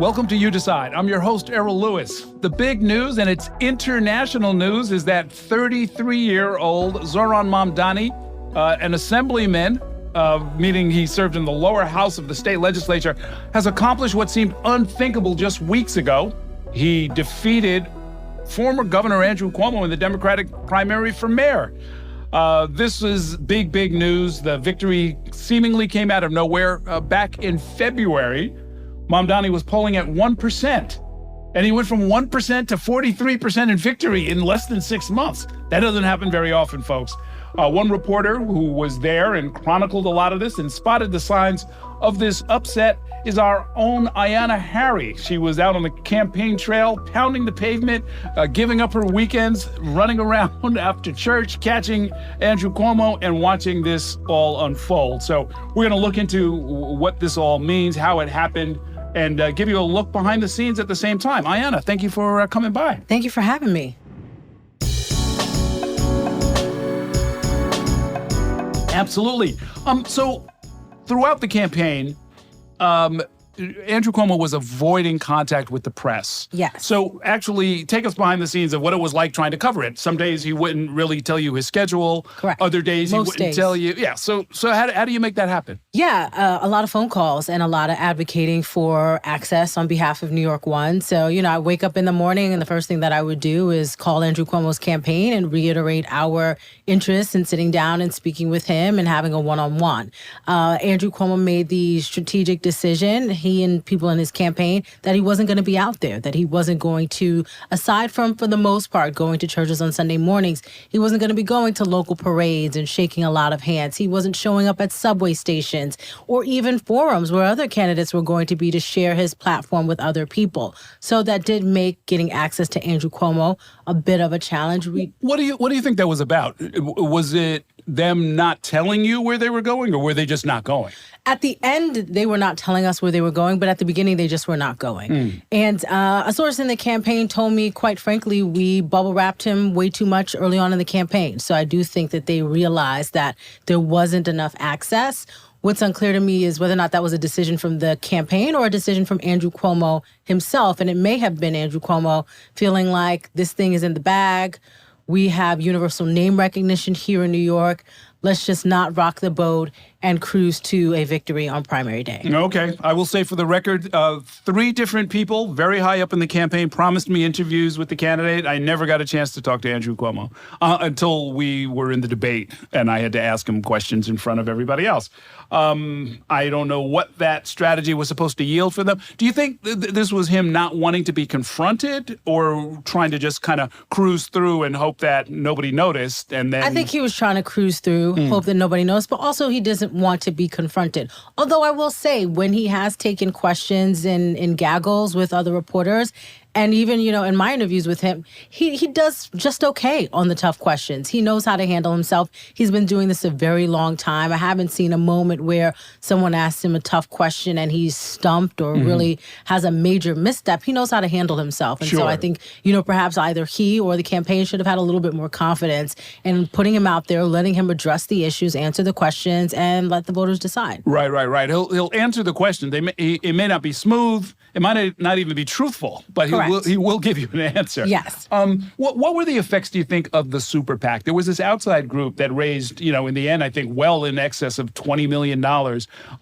Welcome to You Decide. I'm your host, Errol Lewis. The big news, and it's international news, is that 33-year-old Zohran Mamdani, an assemblyman, meaning he served in the lower house of the state legislature, has accomplished what seemed unthinkable just weeks ago. He defeated former Governor Andrew Cuomo in the Democratic primary for mayor. This is big news. The victory seemingly came out of nowhere. Back in February, Mamdani was polling at 1%, and he went from 1% to 43% in victory in less than 6 months. That doesn't happen very often, folks. One reporter who was there and chronicled a lot of this and spotted the signs of this upset is our own Ayanna Harry. She was out on the campaign trail, pounding the pavement, giving up her weekends, running around after church, catching Andrew Cuomo and watching this all unfold. So we're going to look into what this all means, how it happened, and give you a look behind the scenes at the same time. Ayanna, thank you for coming by. Thank you for having me. Absolutely. So throughout the campaign, Andrew Cuomo was avoiding contact with the press. Yes. So actually take us behind the scenes of what it was like trying to cover it. Some days he wouldn't really tell you his schedule. Correct. Other days Most he wouldn't days. tell you. Yeah. So how do you make that happen? Yeah, a lot of phone calls and a lot of advocating for access on behalf of New York One. So, I wake up in the morning and the first thing that I would do is call Andrew Cuomo's campaign and reiterate our interest in sitting down and speaking with him and having a one-on-one. Andrew Cuomo made the strategic decision, he and people in his campaign, that he wasn't going to be out there, that he wasn't going to, aside from, for the most part, going to churches on Sunday mornings, he wasn't going to be going to local parades and shaking a lot of hands. He wasn't showing up at subway stations or even forums where other candidates were going to be to share his platform with other people. So that did make getting access to Andrew Cuomo a bit of a challenge. What do you think that was about? Was it them not telling you where they were going, or were they just not going? At the end, they were not telling us where they were going, but at the beginning, they just were not going. And a source in the campaign told me, quite frankly, we bubble wrapped him way too much early on in the campaign. So I do think that they realized that there wasn't enough access. What's unclear to me is whether or not that was a decision from the campaign or a decision from Andrew Cuomo himself. And it may have been Andrew Cuomo feeling like this thing is in the bag. We have universal name recognition here in New York. Let's just not rock the boat and cruise to a victory on primary day. Okay. I will say for the record, 3 different people very high up in the campaign promised me interviews with the candidate. I never got a chance to talk to Andrew Cuomo until we were in the debate and I had to ask him questions in front of everybody else. I don't know what that strategy was supposed to yield for them. Do you think this was him not wanting to be confronted or trying to just kind of cruise through and hope that nobody noticed? And then I think he was trying to cruise through, hope that nobody noticed, but also he doesn't want to be confronted. Although I will say, when he has taken questions in gaggles with other reporters, and even, in my interviews with him, he does just okay on the tough questions. He knows how to handle himself. He's been doing this a very long time. I haven't seen a moment where someone asks him a tough question and he's stumped or really has a major misstep. He knows how to handle himself. And so I think, perhaps either he or the campaign should have had a little bit more confidence in putting him out there, letting him address the issues, answer the questions, and let the voters decide. Right. He'll answer the question. It may not be smooth. It might not even be truthful, but he will give you an answer. Yes. What were the effects, do you think, of the super PAC? There was this outside group that raised, in the end, I think, well in excess of $20 million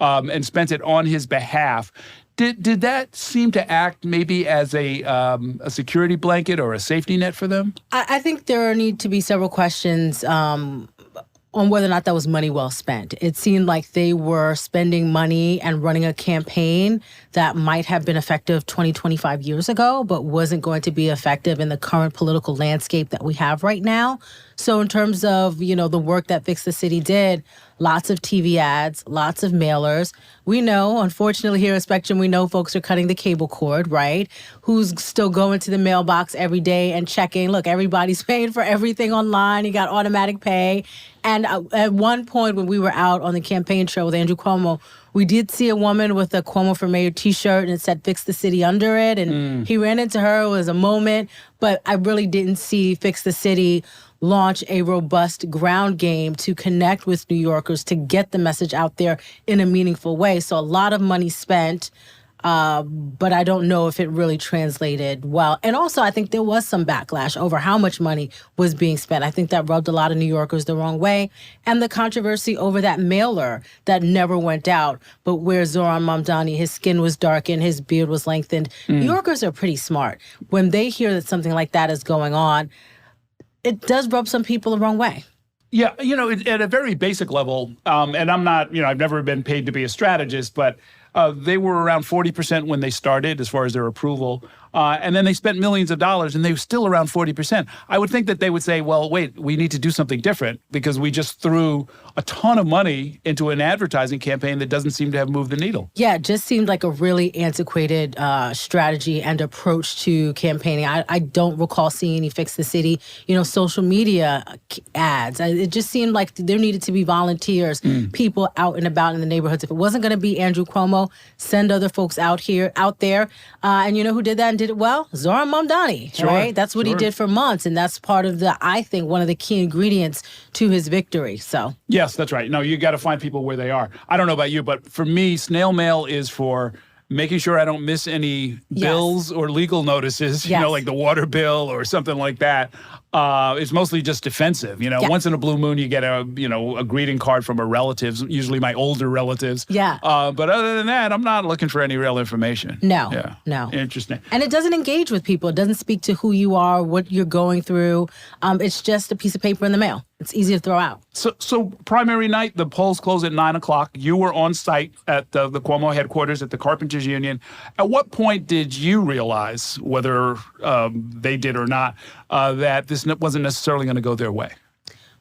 and spent it on his behalf. Did that seem to act maybe as a security blanket or a safety net for them? I think there need to be several questions on whether or not that was money well spent. It seemed like they were spending money and running a campaign that might have been effective 20, 25 years ago, but wasn't going to be effective in the current political landscape that we have right now. So in terms of, the work that Fix the City did, lots of TV ads, lots of mailers. We know, unfortunately, here at Spectrum, we know folks are cutting the cable cord, right? Who's still going to the mailbox every day and checking. Look, everybody's paying for everything online. You got automatic pay. And at one point when we were out on the campaign trail with Andrew Cuomo, we did see a woman with a Cuomo for Mayor t-shirt and it said Fix the City under it. And he ran into her. It was a moment. But I really didn't see Fix the City launch a robust ground game to connect with New Yorkers, to get the message out there in a meaningful way. So a lot of money spent. But I don't know if it really translated well. And also, I think there was some backlash over how much money was being spent. I think that rubbed a lot of New Yorkers the wrong way. And the controversy over that mailer that never went out, but where Zohran Mamdani, his skin was darkened, his beard was lengthened. New Yorkers are pretty smart. When they hear that something like that is going on, it does rub some people the wrong way. Yeah, at a very basic level, and I'm not, I've never been paid to be a strategist, but they were around 40% when they started as far as their approval. And then they spent millions of dollars and they were still around 40%. I would think that they would say, well, wait, we need to do something different because we just threw a ton of money into an advertising campaign that doesn't seem to have moved the needle. Yeah, it just seemed like a really antiquated strategy and approach to campaigning. I don't recall seeing any Fix the City, social media ads. It just seemed like there needed to be volunteers, people out and about in the neighborhoods. If it wasn't going to be Andrew Cuomo, send other folks out there. And you know who did that and did it well? Zohran Mamdani, Sure, right? That's what he did for months. And that's part of I think, one of the key ingredients to his victory. So yes, that's right. No, you got to find people where they are. I don't know about you, but for me, snail mail is for making sure I don't miss any bills or legal notices, like the water bill or something like that. It's mostly just defensive. Once in a blue moon, you get a greeting card from a relative, usually my older relatives. Yeah. But other than that, I'm not looking for any real information. No. Yeah. No. Interesting. And it doesn't engage with people. It doesn't speak to who you are, what you're going through. It's just a piece of paper in the mail. It's easy to throw out. So primary night, the polls close at 9 o'clock. You were on site at the Cuomo headquarters at the Carpenters Union. At what point did you realize, whether they did or not, that this wasn't necessarily going to go their way?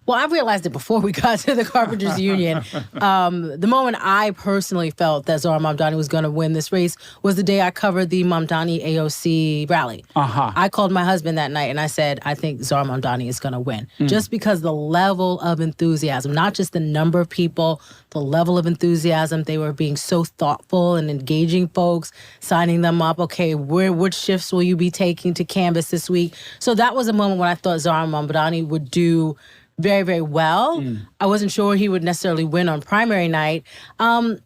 Well, I realized it before we got to the Carpenters Union. The moment I personally felt that Zohran Mamdani was going to win this race was the day I covered the Mamdani AOC rally. I called my husband that night and I said, I think Zohran Mamdani is going to win. Just because the level of enthusiasm, not just the number of people, the level of enthusiasm, they were being so thoughtful and engaging folks, signing them up. Okay, which shifts will you be taking to canvass this week? So that was a moment when I thought Zohran Mamdani would do very, very well. I wasn't sure he would necessarily win on primary night. But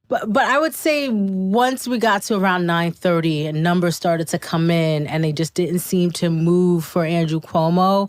I would say once we got to around 9:30 and numbers started to come in and they just didn't seem to move for Andrew Cuomo,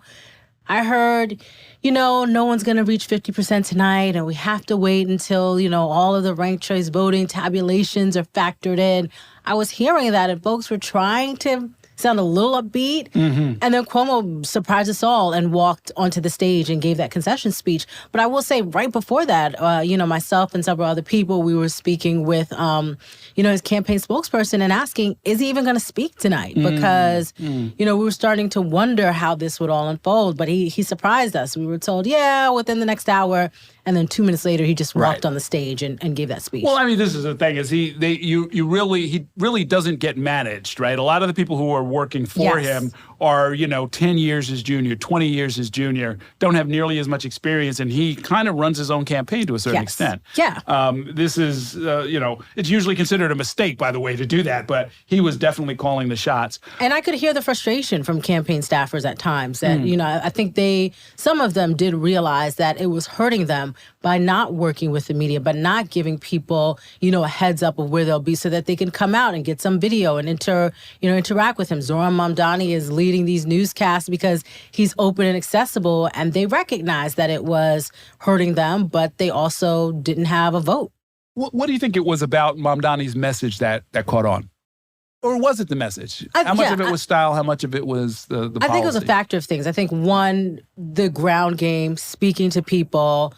I heard, no one's going to reach 50% tonight and we have to wait until, all of the ranked choice voting tabulations are factored in. I was hearing that and folks were trying to sound a little upbeat. And then Cuomo surprised us all and walked onto the stage and gave that concession speech. But I will say right before that, myself and several other people, we were speaking with, his campaign spokesperson and asking, is he even going to speak tonight? Because, we were starting to wonder how this would all unfold. But he surprised us. We were told, within the next hour. And then 2 minutes later, he just walked on the stage and gave that speech. Well, I mean, this is the thing: is he really doesn't get managed, right? A lot of the people who are working for him are 10 years his junior, 20 years his junior, don't have nearly as much experience, and he kind of runs his own campaign to a certain extent. Yeah. This is it's usually considered a mistake, by the way, to do that, but he was definitely calling the shots. And I could hear the frustration from campaign staffers at times that I think some of them did realize that it was hurting them by not working with the media, but not giving people, a heads up of where they'll be so that they can come out and get some video and interact with him. Zohran Mamdani is leading these newscasts because he's open and accessible, and they recognize that it was hurting them, but they also didn't have a vote. What do you think it was about Mamdani's message that caught on? Or was it the message? How much of it was style? How much of it was the policy? I think it was a factor of things. I think, one, the ground game, speaking to people.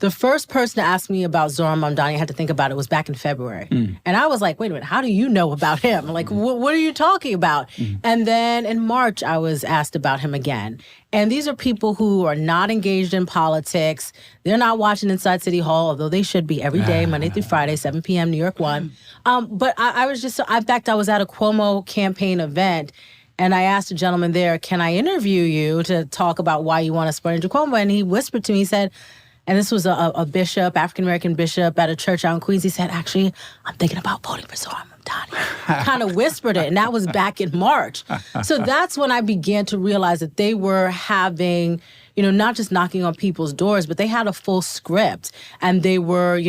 The first person to ask me about Zohran Mamdani, I had to think about it, was back in February. And I was like, wait a minute, how do you know about him? Like, what are you talking about? And then in March, I was asked about him again. And these are people who are not engaged in politics. They're not watching Inside City Hall, although they should be every day, Monday through Friday, 7 p.m., New York 1. But I was just, in fact, I was at a Cuomo campaign event, and I asked a gentleman there, can I interview you to talk about why you want to support Andrew Cuomo? And he whispered to me, he said, and this was a bishop, African-American bishop at a church out in Queens. He said, actually, I'm thinking about voting for Zohran Mamdani. Kind of whispered it, and that was back in March. So that's when I began to realize that they were having, not just knocking on people's doors, but they had a full script. And they were,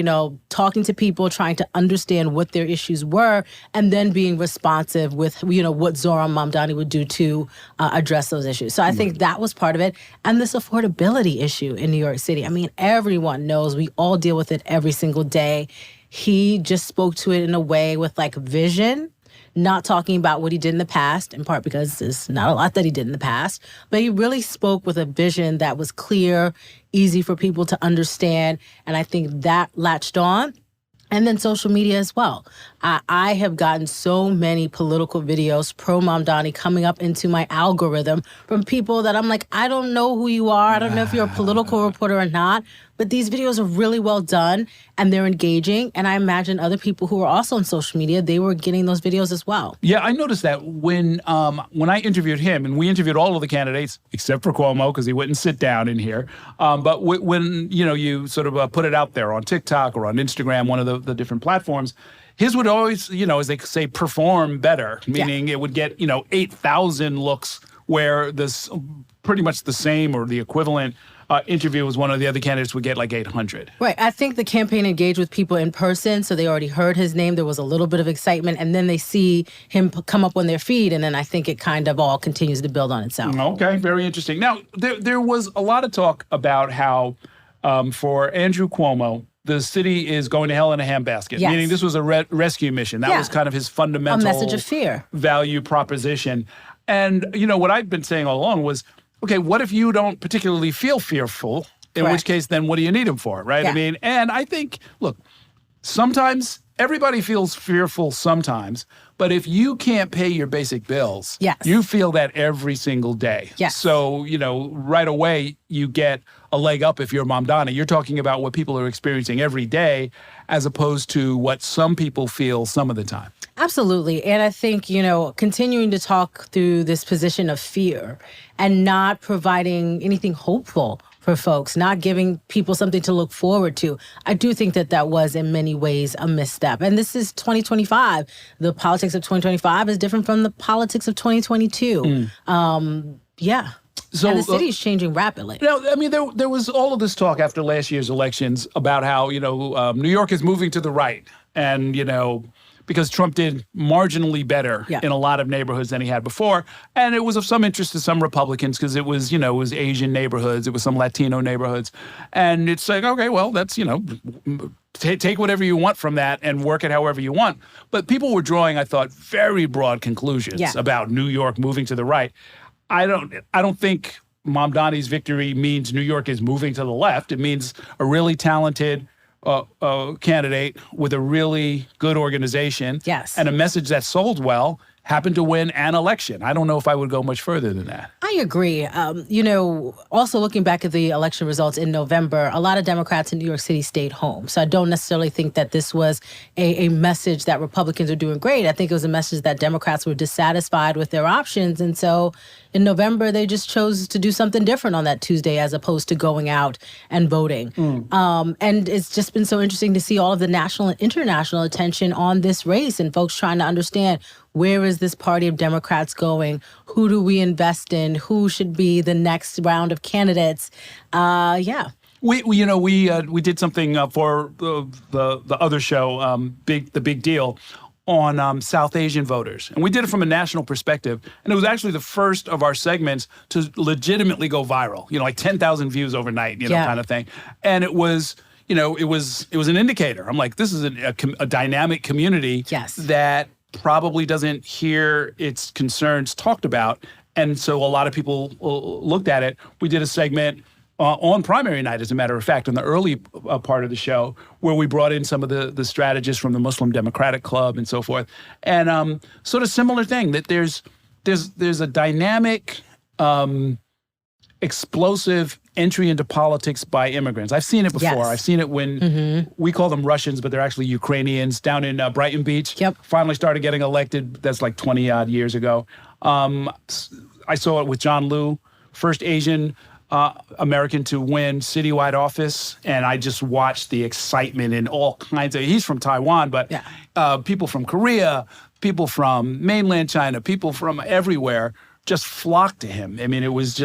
talking to people, trying to understand what their issues were, and then being responsive with, what Zohran Mamdani would do to address those issues. So I think that was part of it. And this affordability issue in New York City. I mean, everyone knows, we all deal with it every single day. He just spoke to it in a way with vision, not talking about what he did in the past, in part because there's not a lot that he did in the past, but he really spoke with a vision that was clear, easy for people to understand, and I think that latched on. And then social media as well. I have gotten so many political videos, pro-Mamdani, coming up into my algorithm from people that I'm like, I don't know who you are. I don't know if you're a political reporter or not. But these videos are really well done, and they're engaging. And I imagine other people who are also on social media, they were getting those videos as well. Yeah, I noticed that when I interviewed him, and we interviewed all of the candidates, except for Cuomo, because he wouldn't sit down in here. But when you sort of put it out there on TikTok or on Instagram, one of the different platforms, his would always, as they say, perform better, meaning it would get, 8,000 looks, where this pretty much the same or the equivalent interview with one of the other candidates would get 800. Right. I think the campaign engaged with people in person, so they already heard his name. There was a little bit of excitement, and then they see him come up on their feed, and then I think it kind of all continues to build on itself. Okay, very interesting. Now, there was a lot of talk about how for Andrew Cuomo, the city is going to hell in a handbasket, meaning this was a rescue mission. That was kind of his fundamental a message of fear value proposition. And, what I've been saying all along was, okay, what if you don't particularly feel fearful? In which case, then what do you need him for, right? Yeah. I mean, and I think, look, sometimes everybody feels fearful sometimes, but if you can't pay your basic bills, you feel that every single day. Yes. So, right away, you get a leg up if you're Mamdani. You're talking about what people are experiencing every day as opposed to what some people feel some of the time. Absolutely. And I think, continuing to talk through this position of fear and not providing anything hopeful for folks, not giving people something to look forward to. I do think that was in many ways a misstep. And this is 2025. The politics of 2025 is different from the politics of 2022. So, and the city is changing rapidly. I mean, there was all of this talk after last year's elections about how, New York is moving to the right. And, because Trump did marginally better in a lot of neighborhoods than he had before. And it was of some interest to some Republicans because it was, it was Asian neighborhoods, it was some Latino neighborhoods. And it's like, okay, well, that's, take whatever you want from that and work it however you want. But people were drawing, I thought, very broad conclusions about New York moving to the right. I don't think Mamdani's victory means New York is moving to the left. It means a really talented candidate with a really good organization and a message that sold well happened to win an election. I don't know if I would go much further than that. I agree. Also looking back at the election results in November, a lot of Democrats in New York City stayed home. So I don't necessarily think that this was a message that Republicans are doing great. I think it was a message that Democrats were dissatisfied with their options. And so in November, they just chose to do something different on that Tuesday as opposed to going out and voting. And it's just been so interesting to see all of the national and international attention on this race and folks trying to understand, where is this party of Democrats going? Who do we invest in? Who should be the next round of candidates? We did something for the other show, The Big Deal, on South Asian voters. And we did it from a national perspective. And it was actually the first of our segments to legitimately go viral, 10,000 views overnight, kind of thing. And it was, it was an indicator. I'm like, this is a dynamic community that probably doesn't hear its concerns talked about. And so a lot of people looked at it. We did a segment on primary night, as a matter of fact, in the early part of the show, where we brought in some of the strategists from the Muslim Democratic Club and so forth. And sort of similar thing, that there's a dynamic, explosive entry into politics by immigrants. I've seen it before. I've seen it when we call them Russians, but they're actually Ukrainians down in Brighton Beach. Finally started getting elected. That's like 20 odd years ago. I saw it with John Liu, first Asian American to win citywide office. And I just watched the excitement in all kinds of, he's from Taiwan, but people from Korea, people from mainland China, people from everywhere just flocked to him. I mean, it was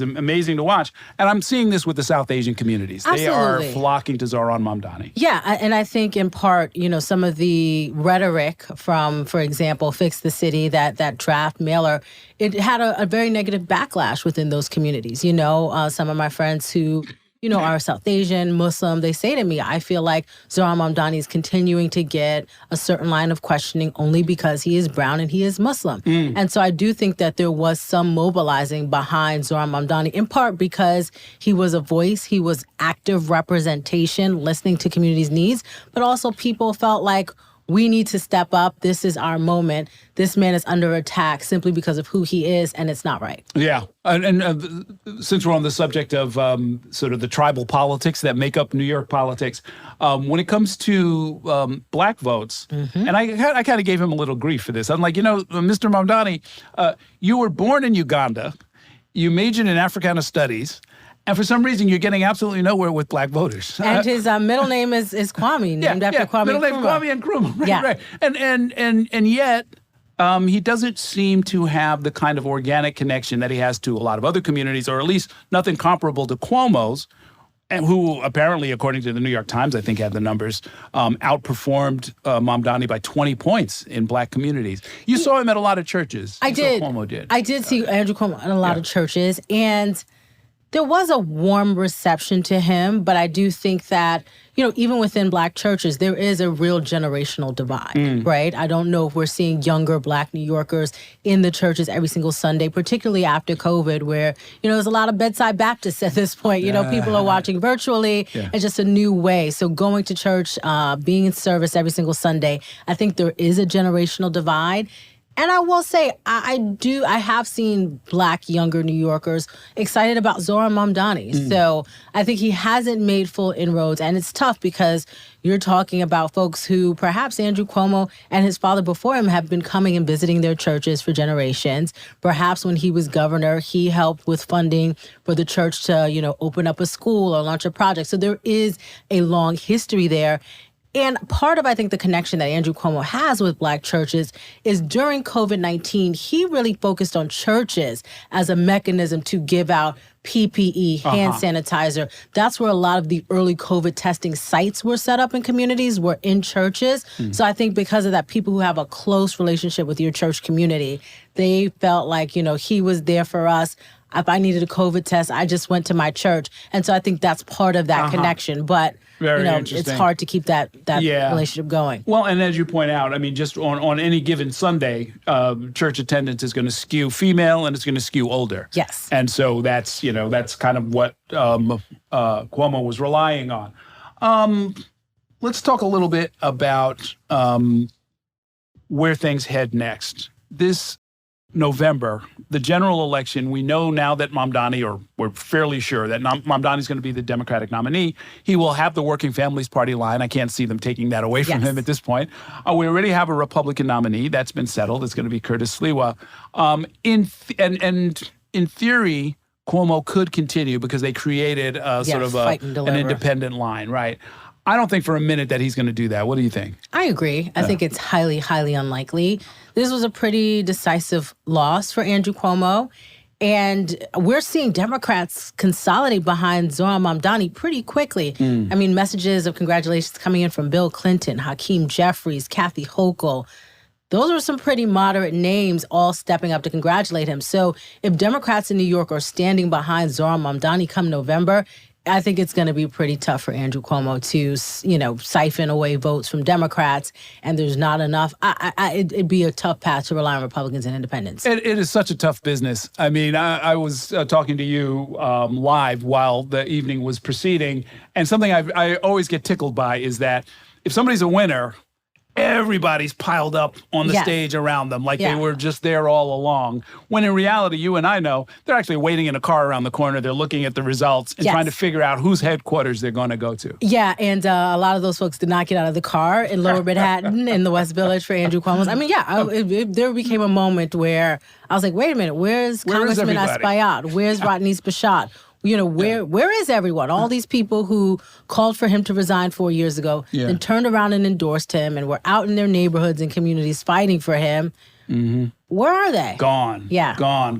amazing to watch. And I'm seeing this with the South Asian communities. Absolutely. They are flocking to Zohran Mamdani. Yeah, and I think in part, some of the rhetoric from, for example, Fix the City, that draft mailer, it had a very negative backlash within those communities. Some of my friends who are South Asian, Muslim, they say to me, I feel like Zohran Mamdani is continuing to get a certain line of questioning only because he is brown and he is Muslim. And so I do think that there was some mobilizing behind Zohran Mamdani, in part because he was a voice, he was active representation, listening to communities' needs, but also people felt like, we need to step up. This is our moment. This man is under attack simply because of who he is, and it's not right. Yeah. And since we're on the subject of sort of the tribal politics that make up New York politics, when it comes to black votes, and I kind of gave him a little grief for this. I'm like, Mr. Mamdani, you were born in Uganda. You majored in Africana Studies. And for some reason, you're getting absolutely nowhere with black voters. And his middle name is Kwame, named after Kwame middle name Nkrumah. Kwame and Nkrumah. Right, Yeah. right. And yet, he doesn't seem to have the kind of organic connection that he has to a lot of other communities, or at least nothing comparable to Cuomo's, and who apparently, according to the New York Times, I think had the numbers, outperformed Mamdani by 20 points in black communities. You saw him at a lot of churches. I did. Cuomo did. I did see Andrew Cuomo at a lot of churches, and there was a warm reception to him, but I do think that, even within black churches, there is a real generational divide, right? I don't know if we're seeing younger black New Yorkers in the churches every single Sunday, particularly after COVID, where, there's a lot of bedside Baptists at this point. People are watching virtually. Yeah. It's just a new way. So going to church, being in service every single Sunday, I think there is a generational divide. And I will say, I have seen black younger New Yorkers excited about Zohran Mamdani. So I think he hasn't made full inroads. And it's tough because you're talking about folks who perhaps Andrew Cuomo and his father before him have been coming and visiting their churches for generations. Perhaps when he was governor, he helped with funding for the church to, open up a school or launch a project. So there is a long history there. And part of, I think, the connection that Andrew Cuomo has with black churches is during COVID-19, he really focused on churches as a mechanism to give out PPE, hand sanitizer. That's where a lot of the early COVID testing sites were set up in communities, were in churches. So I think because of that, people who have a close relationship with your church community, they felt like, he was there for us. If I needed a COVID test, I just went to my church. And so I think that's part of that connection. But, it's hard to keep that relationship going. Well, and as you point out, I mean, just on any given Sunday, church attendance is going to skew female and it's going to skew older. Yes. And so that's kind of what Cuomo was relying on. Let's talk a little bit about where things head next. This November, the general election, we know now that Mamdani, or we're fairly sure that Mamdani is going to be the Democratic nominee. He will have the Working Families Party line. I can't see them taking that away from him at this point. We already have a Republican nominee. That's been settled. It's going to be Curtis Sliwa. In theory, Cuomo could continue because they created an independent line, right? I don't think for a minute that he's going to do that. What do you think? I agree. I think it's highly, highly unlikely. This was a pretty decisive loss for Andrew Cuomo. And we're seeing Democrats consolidate behind Zohran Mamdani pretty quickly. I mean, messages of congratulations coming in from Bill Clinton, Hakeem Jeffries, Kathy Hochul. Those are some pretty moderate names all stepping up to congratulate him. So if Democrats in New York are standing behind Zohran Mamdani come November, I think it's going to be pretty tough for Andrew Cuomo to, siphon away votes from Democrats, and there's not enough. It'd be a tough path to rely on Republicans and independents. It is such a tough business. I mean, I was talking to you live while the evening was proceeding, and something I always get tickled by is that if somebody's a winner, everybody's piled up on the stage around them like they were just there all along. When in reality, you and I know, they're actually waiting in a car around the corner. They're looking at the results and trying to figure out whose headquarters they're going to go to. Yeah, and a lot of those folks did not get out of the car in Lower Manhattan in the West Village for Andrew Cuomo's. I mean, there became a moment where I was like, wait a minute, where's Congressman Espaillat? Where's Rodney Spachat? where is everyone? All these people who called for him to resign 4 years ago, then turned around and endorsed him and were out in their neighborhoods and communities fighting for him. Mm-hmm. Where are they? Gone. Yeah. Gone.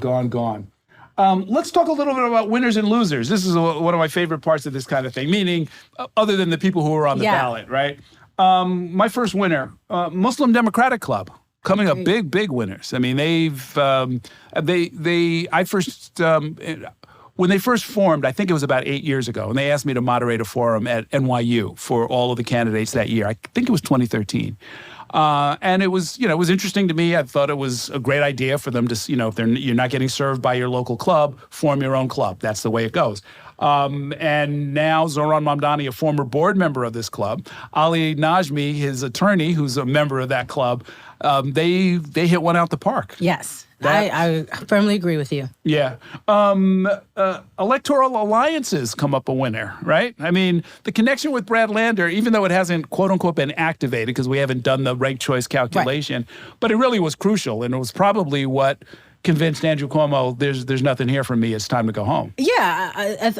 Let's talk a little bit about winners and losers. This is one of my favorite parts of this kind of thing, meaning other than the people who are on the ballot, right? My first winner, Muslim Democratic Club. Coming up, big winners. I mean, when they first formed, I think it was about 8 years ago, and they asked me to moderate a forum at NYU for all of the candidates that year. I think it was 2013. And it was interesting to me. I thought it was a great idea for them to, if you're not getting served by your local club, form your own club. That's the way it goes. And now Zohran Mamdani, a former board member of this club, Ali Najmi, his attorney, who's a member of that club, they hit one out the park. Yes. I firmly agree with you. Yeah. Electoral alliances come up a winner, right? I mean, the connection with Brad Lander, even though it hasn't, quote unquote, been activated because we haven't done the ranked choice calculation, but it really was crucial. And it was probably what convinced Andrew Cuomo, there's nothing here for me. It's time to go home. Yeah,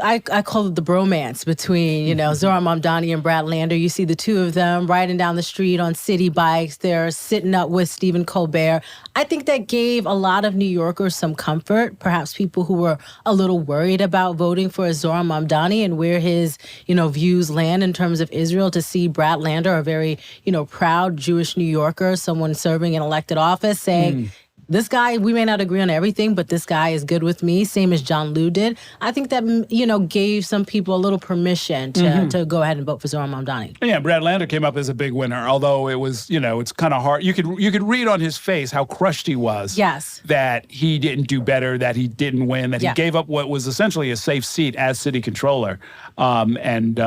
I call it the bromance between, Zohran Mamdani and Brad Lander. You see the two of them riding down the street on city bikes. They're sitting up with Stephen Colbert. I think that gave a lot of New Yorkers some comfort, perhaps people who were a little worried about voting for Zohran Mamdani and where his, views land in terms of Israel, to see Brad Lander, a very, proud Jewish New Yorker, someone serving in elected office, saying, this guy, we may not agree on everything, but this guy is good with me, same as John Liu did. I think that, gave some people a little permission to go ahead and vote for Zohran Mamdani. Yeah, Brad Lander came up as a big winner, although it was, it's kind of hard. You could read on his face how crushed he was. Yes. That he didn't do better, that he didn't win, that he gave up what was essentially a safe seat as city controller, and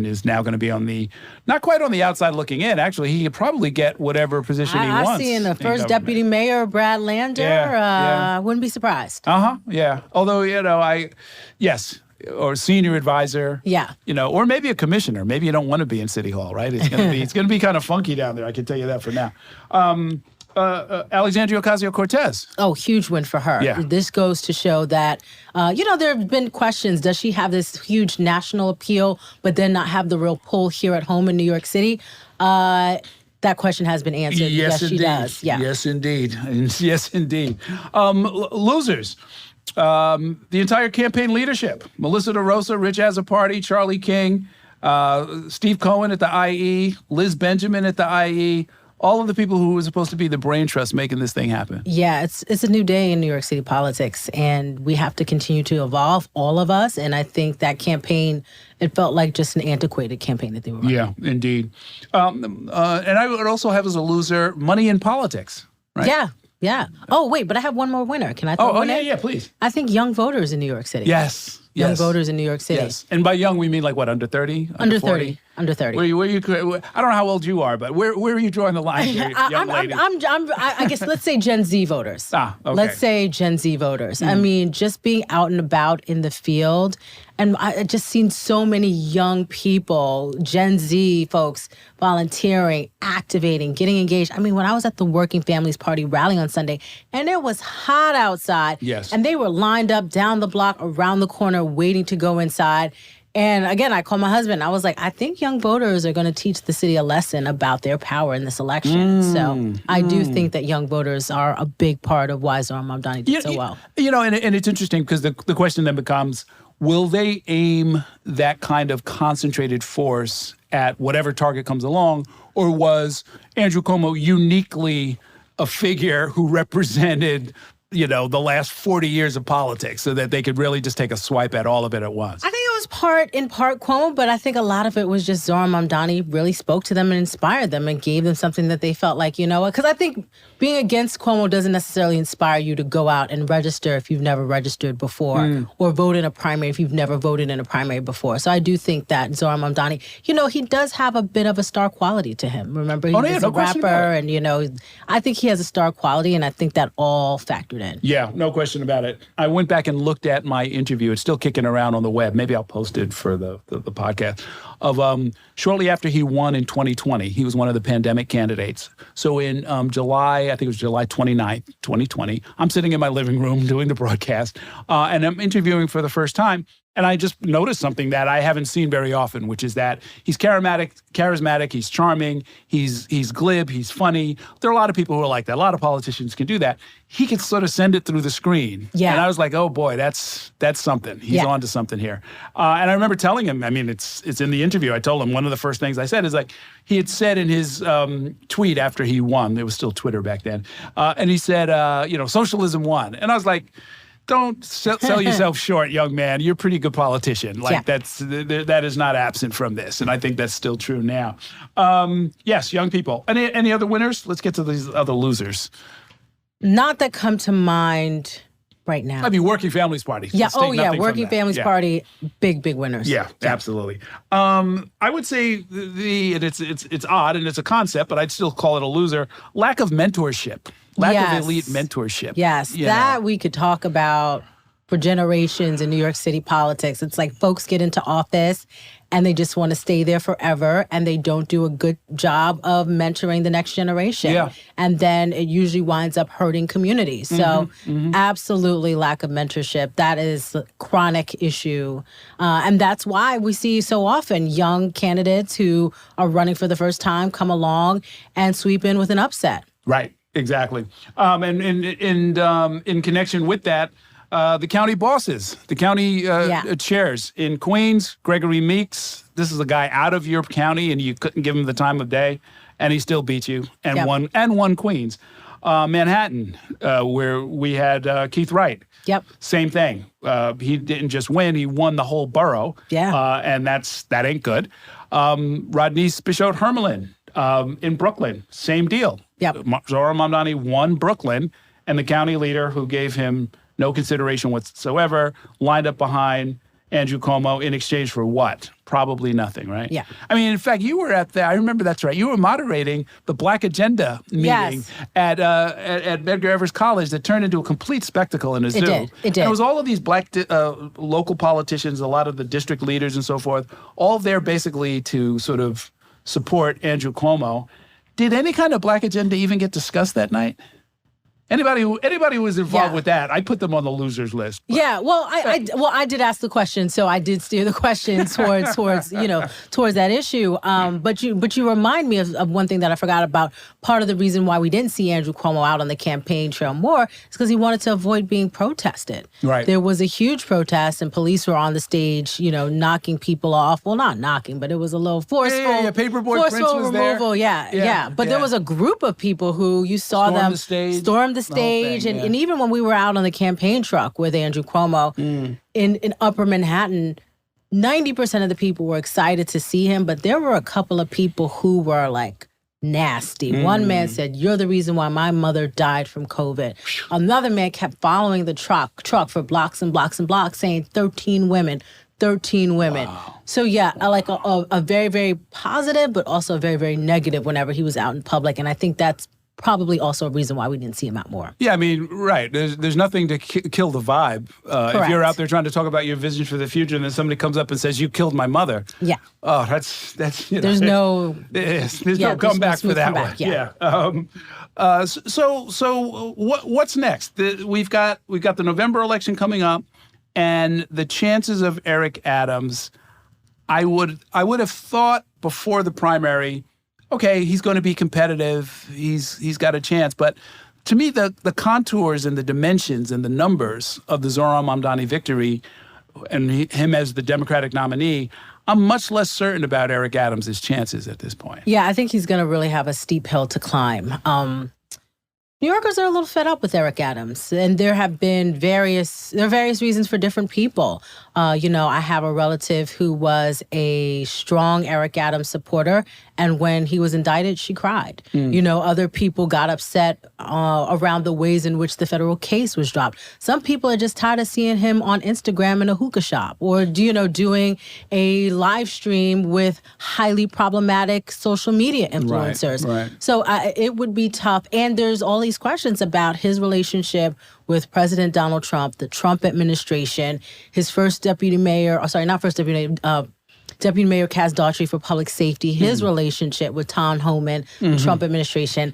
is now going to be not quite on the outside looking in. Actually, he could probably get whatever position he wants. I see in the first deputy mayor, Brad Lander, wouldn't be surprised. Yeah. Although, or senior advisor. Yeah. Or maybe a commissioner. Maybe you don't want to be in City Hall, right? It's going to be kind of funky down there. I can tell you that for now. Alexandria Ocasio-Cortez. Oh, huge win for her. Yeah. This goes to show that, there have been questions. Does she have this huge national appeal, but then not have the real pull here at home in New York City? That question has been answered. Yes, she does. Yeah. Yes, indeed. Yes, indeed. Losers. The entire campaign leadership. Melissa DeRosa, Rich Azzopardi, Charlie King, Steve Cohen at the IE, Liz Benjamin at the IE. All of the people who were supposed to be the brain trust making this thing happen. Yeah, it's a new day in New York City politics, and we have to continue to evolve, all of us. And I think that campaign, it felt like just an antiquated campaign that they were running. Yeah, indeed. And I would also have as a loser, money in politics, right? Yeah. Oh, wait, but I have one more winner. Can I throw one in? Yeah, please. I think young voters in New York City. Yes. Young voters in New York City. Yes. And by young, we mean like what, under 30? Under 30. Under 30. Where you, I don't know how old you are, but where are you drawing the line here, young lady? I guess let's say Gen Z voters. Okay. Let's say Gen Z voters. I mean, just being out and about in the field, and I just seen so many young people, Gen Z folks, volunteering, activating, getting engaged. I mean, when I was at the Working Families Party rally on Sunday, and it was hot outside. Yes. And they were lined up down the block, around the corner, waiting to go inside. And again, I called my husband. I was like, I think young voters are going to teach the city a lesson about their power in this election. So I do think that young voters are a big part of why Zohran Mamdani did so well. And it's interesting because the question then becomes, will they aim that kind of concentrated force at whatever target comes along, or was Andrew Cuomo uniquely a figure who represented the last 40 years of politics so that they could really just take a swipe at all of it at once? I think it was in part Cuomo, but I think a lot of it was just Zohran Mamdani really spoke to them and inspired them and gave them something that they felt like, because I think being against Cuomo doesn't necessarily inspire you to go out and register if you've never registered before, or vote in a primary if you've never voted in a primary before. So I do think that Zohran Mamdani, he does have a bit of a star quality to him. Remember, he was a rapper, and, I think he has a star quality, and I think that all factored in. Yeah, no question about it. I went back and looked at my interview. It's still kicking around on the web. Maybe I'll post it for the podcast. Of shortly after he won in 2020, he was one of the pandemic candidates. So in July, I think it was July 29th, 2020, I'm sitting in my living room doing the broadcast, and I'm interviewing for the first time. And I just noticed something that I haven't seen very often, which is that he's charismatic, he's charming, he's glib, he's funny. There are a lot of people who are like that. A lot of politicians can do that. He can sort of send it through the screen. Yeah. And I was like, oh boy, that's something. He's on to something here. And I remember telling him, I mean, it's in the interview. I told him one of the first things I said is like, he had said in his tweet after he won, it was still Twitter back then, and he said, socialism won. And I was like, don't sell yourself short, young man. You're a pretty good politician. Like that is not absent from this, and I think that's still true now. Yes, young people. Any other winners? Let's get to these other losers. Not that come to mind right now. I mean, Working Families Party. Yeah. Working Families Party. Big winners. Yeah, absolutely. I would say and it's odd and it's a concept, but I'd still call it a loser. Lack of mentorship. Lack of elite mentorship. Yes, we could talk about for generations in New York City politics. It's like folks get into office and they just want to stay there forever and they don't do a good job of mentoring the next generation. Yeah. And then it usually winds up hurting communities. So absolutely lack of mentorship. That is a chronic issue. And that's why we see so often young candidates who are running for the first time come along and sweep in with an upset. Right. Exactly. And in connection with that, the county bosses, the county chairs in Queens, Gregory Meeks. This is a guy out of your county, and you couldn't give him the time of day, and he still beat you and won Queens. Manhattan, where we had Keith Wright. Yep. Same thing. He didn't just win; he won the whole borough. Yeah. And that ain't good. Rodney's Bishop Hermelin in Brooklyn, same deal. Yep. Zohran Mamdani won Brooklyn, and the county leader, who gave him no consideration whatsoever, lined up behind Andrew Cuomo in exchange for what? Probably nothing, right? Yeah. I mean, in fact, you were I remember that's right. You were moderating the Black Agenda meeting at Medgar Evers College that turned into a complete spectacle in a zoo. It did. And it was all of these black local politicians, a lot of the district leaders and so forth, all there basically to sort of support Andrew Cuomo. Did any kind of Black Agenda even get discussed that night? Anybody who was involved with that, I put them on the losers list. But. Yeah, well, I did ask the question, so I did steer the question towards that issue. But you remind me of one thing that I forgot about. Part of the reason why we didn't see Andrew Cuomo out on the campaign trail more is because he wanted to avoid being protested. Right. There was a huge protest, and police were on the stage, knocking people off. Well, not knocking, but it was a little forceful. Yeah. Paperboy Prince was removal. there. Yeah. But there was a group of people who you saw storm the stage, and even when we were out on the campaign truck with Andrew Cuomo in Upper Manhattan, 90% of the people were excited to see him, but there were a couple of people who were like nasty. One man said, "You're the reason why my mother died from COVID." Another man kept following the truck for blocks and blocks and blocks, saying 13 women. Wow. So like a very, very positive, but also very, very negative whenever he was out in public. And I think that's probably also a reason why we didn't see him out more. Yeah, I mean, right. There's nothing to kill the vibe. If you're out there trying to talk about your vision for the future and then somebody comes up and says, "You killed my mother." Yeah. Oh, that's there's no comeback for that one. Yeah. So what's next? We've got the November election coming up, and the chances of Eric Adams, I would have thought before the primary, okay, he's going to be competitive. He's got a chance. But to me, the contours and the dimensions and the numbers of the Zohran Mamdani victory and him as the Democratic nominee, I'm much less certain about Eric Adams' chances at this point. Yeah, I think he's going to really have a steep hill to climb. New Yorkers are a little fed up with Eric Adams, and there are various reasons for different people. I have a relative who was a strong Eric Adams supporter, and when he was indicted, she cried. Other people got upset around the ways in which the federal case was dropped. Some people are just tired of seeing him on Instagram in a hookah shop or, doing a live stream with highly problematic social media influencers. Right. So it would be tough. And there's all these questions about his relationship with President Donald Trump, the Trump administration, his first deputy mayor, Deputy Mayor Kaz Daughtry for Public Safety, his relationship with Tom Homan, the Trump administration.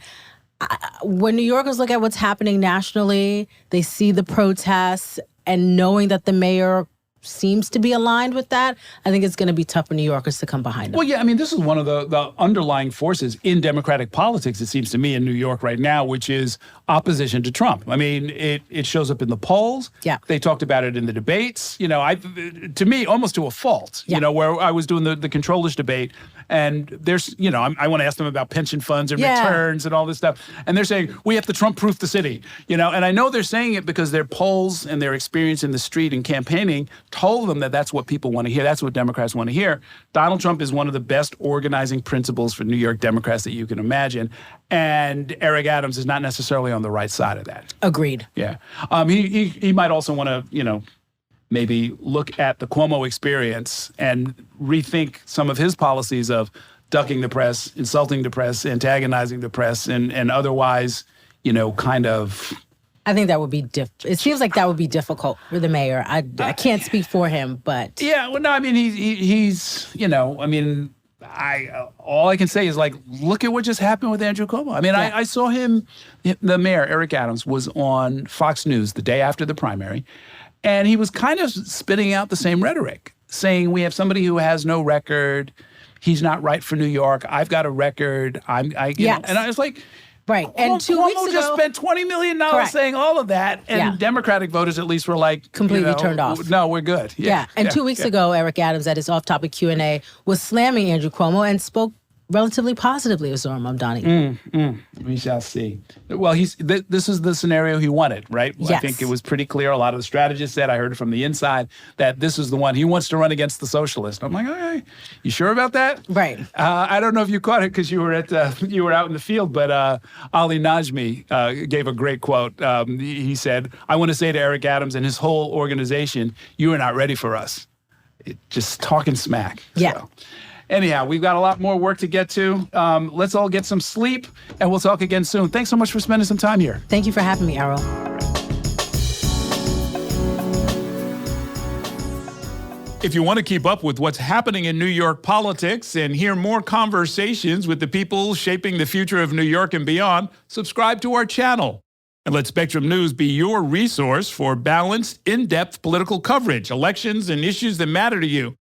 When New Yorkers look at what's happening nationally, they see the protests, and knowing that the mayor seems to be aligned with that, I think it's going to be tough for New Yorkers to come behind him. Well, yeah, I mean, this is one of the underlying forces in Democratic politics, it seems to me, in New York right now, which is opposition to Trump. I mean, it shows up in the polls. Yeah. They talked about it in the debates, to me, almost to a fault, where I was doing the controllers debate. And there's, I want to ask them about pension funds and returns and all this stuff. And they're saying, we have to Trump-proof the city, and I know they're saying it because their polls and their experience in the street and campaigning told them that that's what people want to hear. That's what Democrats want to hear. Donald Trump is one of the best organizing principles for New York Democrats that you can imagine. And Eric Adams is not necessarily on the right side of that. Agreed. Yeah. He might also want to, maybe look at the Cuomo experience and rethink some of his policies of ducking the press, insulting the press, antagonizing the press, and otherwise, kind of... I think that would be it seems like that would be difficult for the mayor. I can't speak for him, but... Yeah, well, no, I mean, he's all I can say is, look at what just happened with Andrew Cuomo. I mean, I saw him, the mayor, Eric Adams, was on Fox News the day after the primary, and he was kind of spitting out the same rhetoric, saying we have somebody who has no record, he's not right for New York, I've got a record, and I was like... Right. And 2 weeks ago, just spent $20 million saying all of that, and Democratic voters at least were like... completely turned off. No, we're good. Yeah. And 2 weeks ago, Eric Adams at his off-topic Q&A was slamming Andrew Cuomo and spoke relatively positively of Zohran Mamdani. We shall see. Well, this is the scenario he wanted, right? Yes. I think it was pretty clear. A lot of the strategists said, I heard it from the inside, that this is the one. He wants to run against the socialist. I'm like, okay, you sure about that? Right. I don't know if you caught it because you were out in the field, but Ali Najmi gave a great quote. He said, I want to say to Eric Adams and his whole organization, you are not ready for us. Just talking smack. Yeah. So. Anyhow, we've got a lot more work to get to. Let's all get some sleep, and we'll talk again soon. Thanks so much for spending some time here. Thank you for having me, Errol. If you want to keep up with what's happening in New York politics and hear more conversations with the people shaping the future of New York and beyond, subscribe to our channel. And let Spectrum News be your resource for balanced, in-depth political coverage, elections, and issues that matter to you.